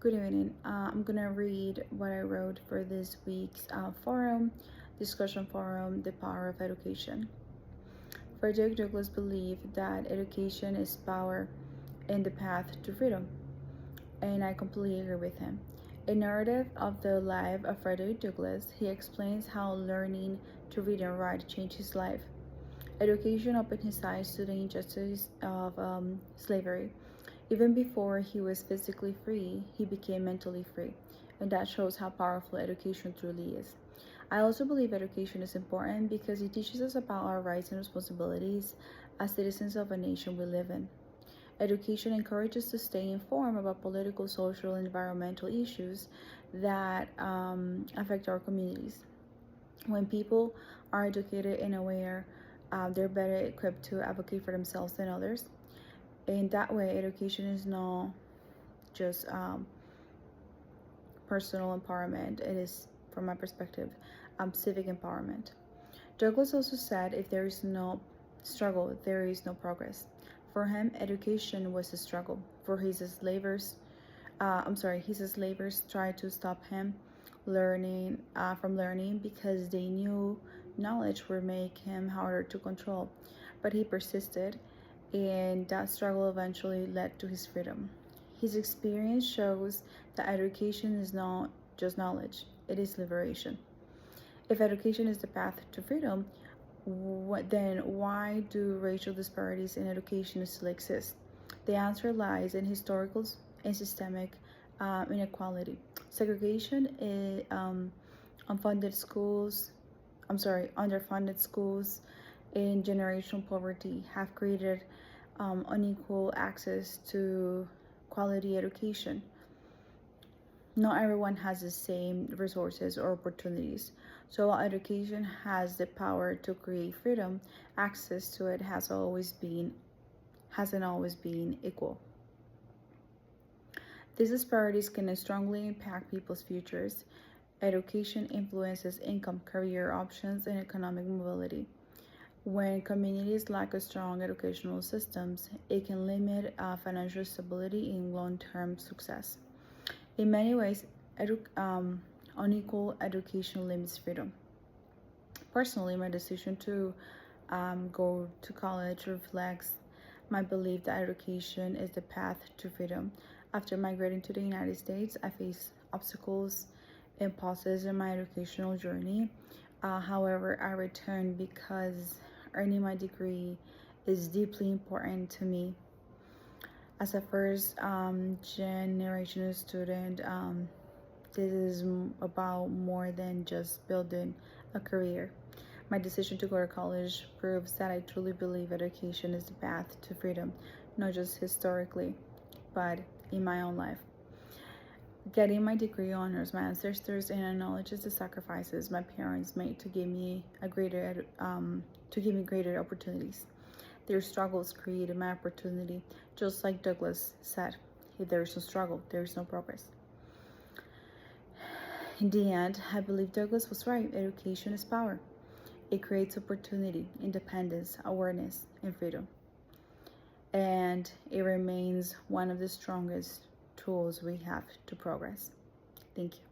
Good evening. I'm gonna read what I wrote for this week's discussion forum, The Power of Education. Frederick Douglass believed that education is power and the path to freedom, and I completely agree with him. In narrative of the life of Frederick Douglass, he explains how learning to read and write changed his life. Education opened his eyes to the injustice of slavery. Even before he was physically free, he became mentally free, and that shows how powerful education truly is. I also believe education is important because it teaches us about our rights and responsibilities as citizens of a nation we live in. Education encourages us to stay informed about political, social, and environmental issues that affect our communities. When people are educated and aware, they're better equipped to advocate for themselves and others. In that way, education is not just personal empowerment, it is, from my perspective, civic empowerment. Douglas also said if there is no struggle, there is no progress. For him, education was a struggle. For his enslavers tried to stop him from learning because they knew knowledge would make him harder to control. But he persisted, and that struggle eventually led to his freedom. His experience shows that education is not just knowledge, it is liberation. If education is the path to freedom, then why do racial disparities in education still exist? The answer lies in historical and systemic inequality. Segregation is unfunded schools, underfunded schools, and generational poverty have created unequal access to quality education. Not everyone has the same resources or opportunities. So while education has the power to create freedom, access to it hasn't always been equal. These disparities can strongly impact people's futures. Education influences income, career options, and economic mobility. When communities lack a strong educational systems, it can limit financial stability and long-term success. In many ways, unequal education limits freedom. Personally, my decision to go to college reflects my belief that education is the path to freedom. After migrating to the United States, I faced obstacles and pauses in my educational journey. However, I returned because earning my degree is deeply important to me. As a first generation student, this is about more than just building a career. My decision to go to college proves that I truly believe education is the path to freedom, not just historically, but in my own life. Getting my degree honors my ancestors and acknowledges the sacrifices my parents made to give me greater opportunities. Their struggles created my opportunity, just like Douglas said. If there is no struggle, there is no progress. In the end, I believe Douglas was right. Education is power. It creates opportunity, independence, awareness, and freedom. And it remains one of the strongest tools we have to progress. Thank you.